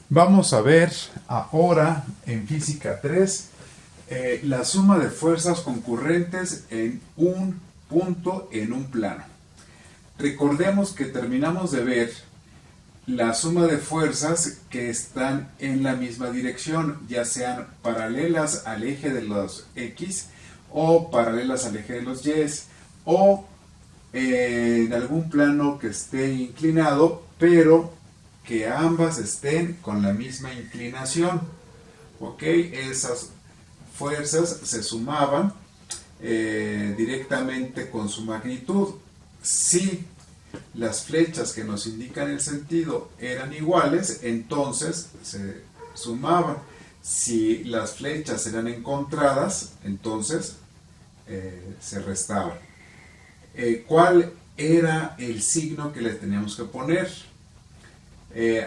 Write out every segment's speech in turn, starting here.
Vamos a ver ahora en física 3 la suma de fuerzas concurrentes en un punto en un plano. Recordemos que terminamos de ver la suma de fuerzas que están en la misma dirección, ya sean paralelas al eje de los X o paralelas al eje de los Y, o en algún plano que esté inclinado, pero que ambas estén con la misma inclinación. ¿Ok? Esas fuerzas se sumaban directamente con su magnitud. Si las flechas que nos indican el sentido eran iguales, entonces se sumaban. Si las flechas eran encontradas, entonces se restaban. ¿Cuál era el signo que le teníamos que poner?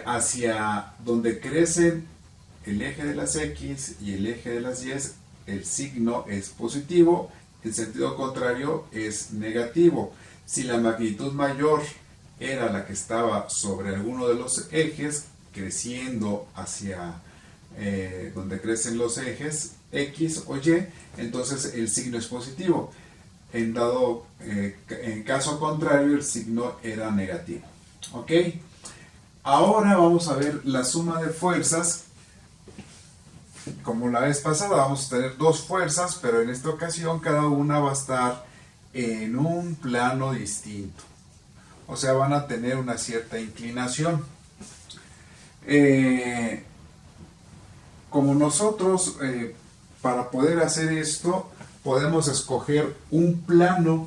Hacia donde crecen el eje de las X y el eje de las Y, el signo es positivo, en sentido contrario es negativo. Si la magnitud mayor era la que estaba sobre alguno de los ejes, creciendo hacia donde crecen los ejes X o Y, entonces el signo es positivo. En caso contrario, el signo era negativo. ¿Ok? Ahora vamos a ver la suma de fuerzas. Como la vez pasada, vamos a tener dos fuerzas, pero en esta ocasión cada una va a estar en un plano distinto. O sea, van a tener una cierta inclinación. Como nosotros, para poder hacer esto, podemos escoger un plano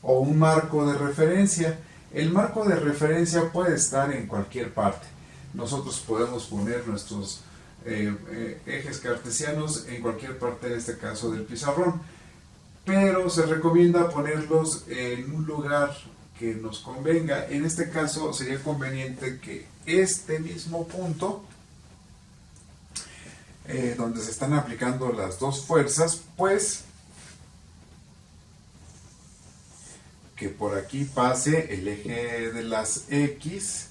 o un marco de referencia. El marco de referencia puede estar en cualquier parte. Nosotros podemos poner nuestros ejes cartesianos en cualquier parte, en este caso del pizarrón, pero se recomienda ponerlos en un lugar que nos convenga. En este caso sería conveniente que este mismo punto, donde se están aplicando las dos fuerzas, pues que por aquí pase el eje de las X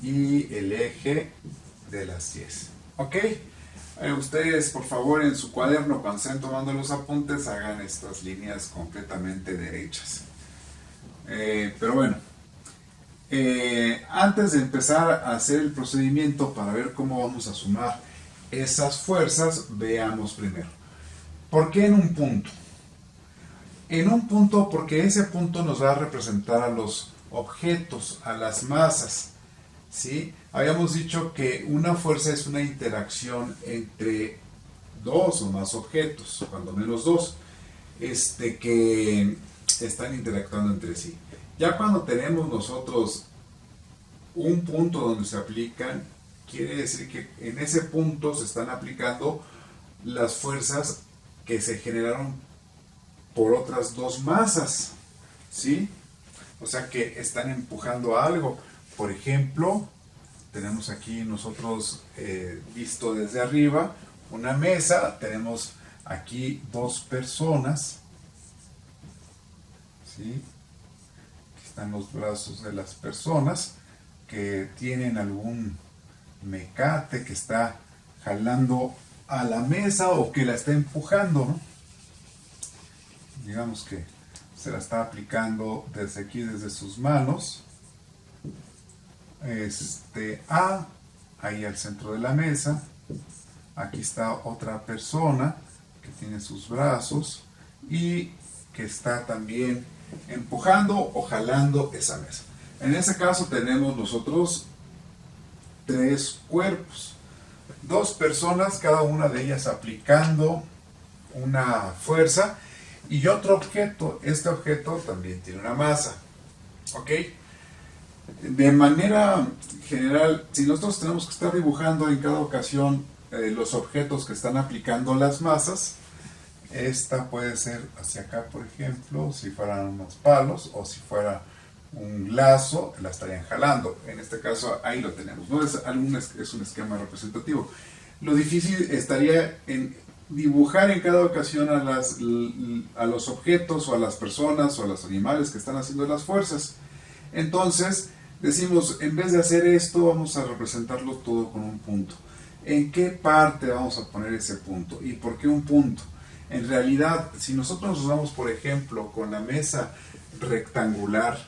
y el eje de las Y. ¿Ok? Ustedes, por favor, en su cuaderno, cuando estén tomando los apuntes, hagan estas líneas completamente derechas. Pero bueno, antes de empezar a hacer el procedimiento para ver cómo vamos a sumar esas fuerzas, veamos primero. ¿Por qué en un punto? En un punto porque ese punto nos va a representar a los objetos, a las masas. ¿Sí? Habíamos dicho que una fuerza es una interacción entre dos o más objetos, cuando menos dos, que están interactuando entre sí. Ya cuando tenemos nosotros un punto donde se aplican, quiere decir que en ese punto se están aplicando las fuerzas que se generaron por otras dos masas, ¿sí? O sea que están empujando a algo. Por ejemplo, tenemos aquí nosotros visto desde arriba una mesa, tenemos aquí dos personas, ¿sí? Aquí están los brazos de las personas que tienen algún mecate que está jalando a la mesa o que la está empujando, ¿no? Digamos que se la está aplicando desde aquí, desde sus manos, ahí al centro de la mesa. Aquí está otra persona que tiene sus brazos y que está también empujando o jalando esa mesa. En este caso tenemos nosotros tres cuerpos, dos personas, cada una de ellas aplicando una fuerza, y otro objeto. Este objeto también tiene una masa. ¿Ok? De manera general, si nosotros tenemos que estar dibujando en cada ocasión los objetos que están aplicando las masas, esta puede ser hacia acá, por ejemplo, si fueran unos palos, o si fuera un lazo, la estarían jalando. En este caso, ahí lo tenemos, ¿no? Es un esquema representativo. Lo difícil estaría en dibujar en cada ocasión a los objetos, o a las personas, o a los animales que están haciendo las fuerzas. Entonces, decimos, en vez de hacer esto, vamos a representarlo todo con un punto. ¿En qué parte vamos a poner ese punto? ¿Y por qué un punto? En realidad, si nosotros nos vamos, por ejemplo, con la mesa rectangular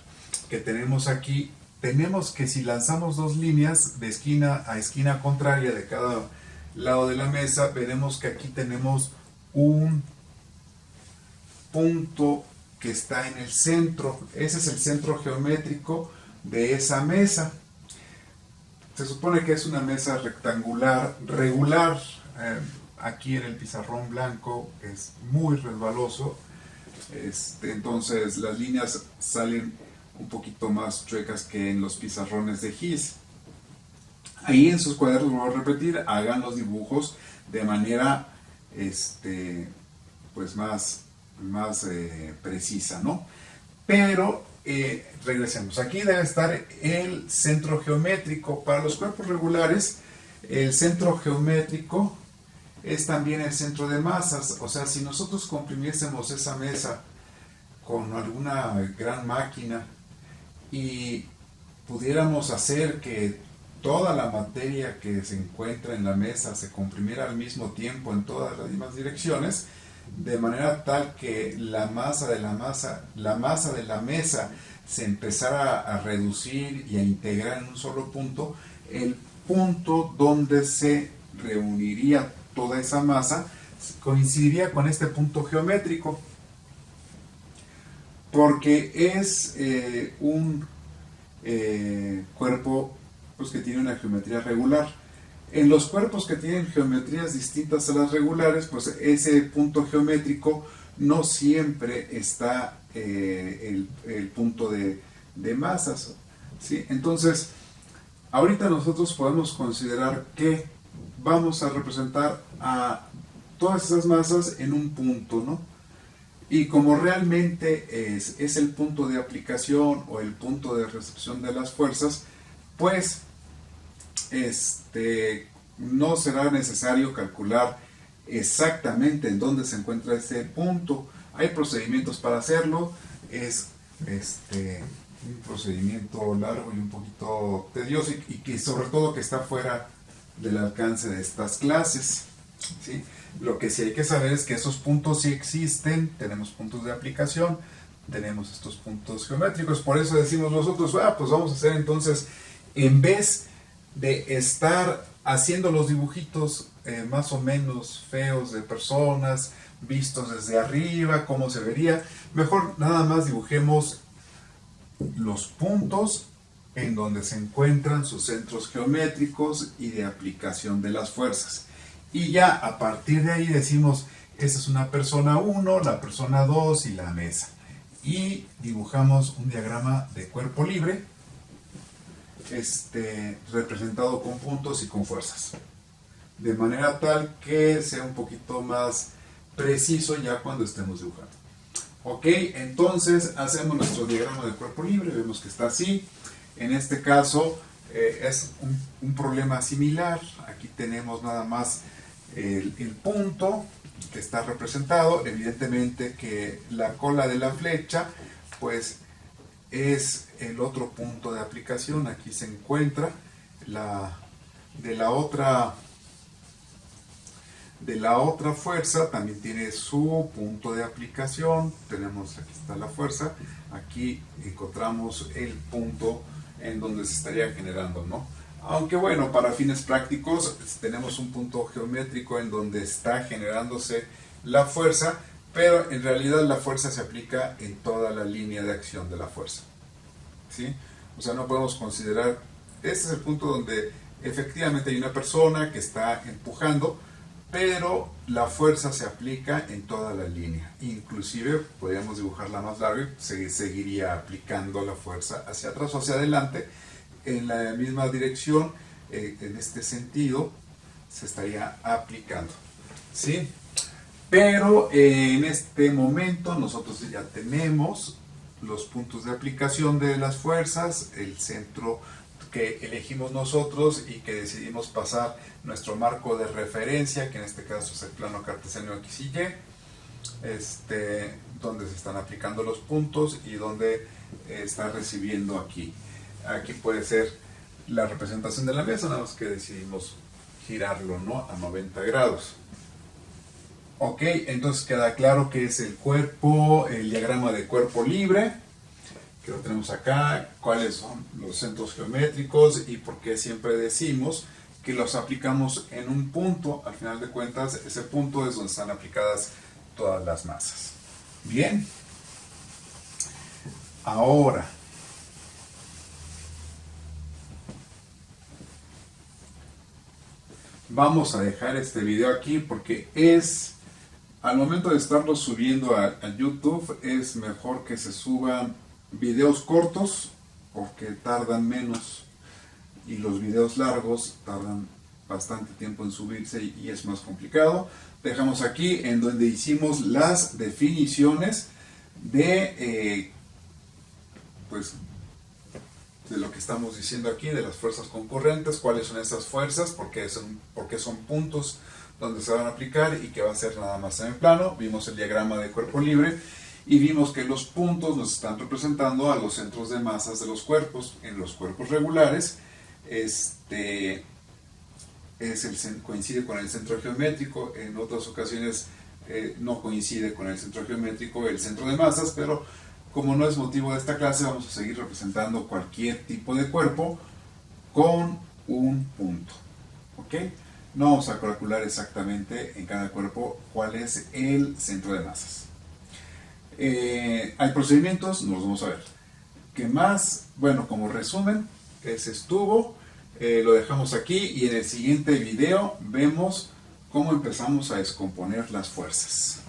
que tenemos aquí, tenemos que si lanzamos dos líneas de esquina a esquina contraria de cada lado de la mesa, veremos que aquí tenemos un punto que está en el centro. Ese es el centro geométrico de esa mesa. Se supone que es una mesa rectangular regular. Aquí en el pizarrón blanco es muy resbaloso. Entonces las líneas salen un poquito más chuecas que en los pizarrones de GIS. Ahí en sus cuadernos, voy a repetir, hagan los dibujos de manera pues más precisa, ¿no? Pero regresemos. Aquí debe estar el centro geométrico. Para los cuerpos regulares, el centro geométrico es también el centro de masas. O sea, si nosotros comprimiésemos esa mesa con alguna gran máquina y pudiéramos hacer que toda la materia que se encuentra en la mesa se comprimiera al mismo tiempo en todas las mismas direcciones, de manera tal que la masa de la mesa se empezara a reducir y a integrar en un solo punto, el punto donde se reuniría toda esa masa coincidiría con este punto geométrico, porque es un cuerpo pues, que tiene una geometría regular. En los cuerpos que tienen geometrías distintas a las regulares, pues ese punto geométrico no siempre está el punto de masas, ¿sí? Entonces, ahorita nosotros podemos considerar que vamos a representar a todas esas masas en un punto, ¿no? Y como realmente es el punto de aplicación o el punto de recepción de las fuerzas, pues no será necesario calcular exactamente en dónde se encuentra ese punto. Hay procedimientos para hacerlo. Es un procedimiento largo y un poquito tedioso y que sobre todo que está fuera del alcance de estas clases, ¿sí? Lo que sí hay que saber es que esos puntos sí existen. Tenemos puntos de aplicación, tenemos estos puntos geométricos. Por eso decimos nosotros, pues vamos a hacer entonces, en vez de estar haciendo los dibujitos más o menos feos de personas vistos desde arriba, cómo se vería, mejor nada más dibujemos los puntos en donde se encuentran sus centros geométricos y de aplicación de las fuerzas. Y ya a partir de ahí decimos, esa es una persona 1, la persona 2 y la mesa. Y dibujamos un diagrama de cuerpo libre, representado con puntos y con fuerzas, de manera tal que sea un poquito más preciso ya cuando estemos dibujando. Ok, entonces hacemos nuestro diagrama de cuerpo libre, vemos que está así. En este caso es un problema similar. Aquí tenemos nada más el punto que está representado. Evidentemente que la cola de la flecha pues es el otro punto de aplicación. Aquí se encuentra de la otra fuerza, también tiene su punto de aplicación. Tenemos, aquí está la fuerza, aquí encontramos el punto en donde se estaría generando, ¿no? Aunque bueno, para fines prácticos tenemos un punto geométrico en donde está generándose la fuerza, pero en realidad la fuerza se aplica en toda la línea de acción de la fuerza, ¿sí? O sea, no podemos considerar, este es el punto donde efectivamente hay una persona que está empujando, pero la fuerza se aplica en toda la línea. Inclusive podríamos dibujarla más larga y se seguiría aplicando la fuerza hacia atrás o hacia adelante en la misma dirección. En este sentido se estaría aplicando, ¿sí? Pero en este momento nosotros ya tenemos los puntos de aplicación de las fuerzas, el centro que elegimos nosotros y que decidimos pasar nuestro marco de referencia, que en este caso es el plano cartesiano X y Y, donde se están aplicando los puntos y donde está recibiendo aquí. Aquí puede ser la representación de la mesa, nada más que decidimos girarlo, ¿no?, a 90 grados. Ok, entonces queda claro que es el cuerpo, el diagrama de cuerpo libre, que lo tenemos acá, cuáles son los centros geométricos y por qué siempre decimos que los aplicamos en un punto. Al final de cuentas, ese punto es donde están aplicadas todas las masas. Bien. Ahora, vamos a dejar este video aquí porque al momento de estarlo subiendo a YouTube, es mejor que se suban videos cortos porque tardan menos y los videos largos tardan bastante tiempo en subirse y es más complicado. Dejamos aquí en donde hicimos las definiciones de pues de lo que estamos diciendo aquí, de las fuerzas concurrentes, cuáles son esas fuerzas, por qué son puntos donde se van a aplicar y que va a ser nada más en el plano. Vimos el diagrama de cuerpo libre y vimos que los puntos nos están representando a los centros de masas de los cuerpos. En los cuerpos regulares coincide con el centro geométrico, en otras ocasiones no coincide con el centro geométrico el centro de masas, pero como no es motivo de esta clase, vamos a seguir representando cualquier tipo de cuerpo con un punto. ¿Ok? No vamos a calcular exactamente en cada cuerpo cuál es el centro de masas. Hay procedimientos, nos los vamos a ver. ¿Qué más? Bueno, como resumen, ese estuvo. Lo dejamos aquí y en el siguiente video vemos cómo empezamos a descomponer las fuerzas.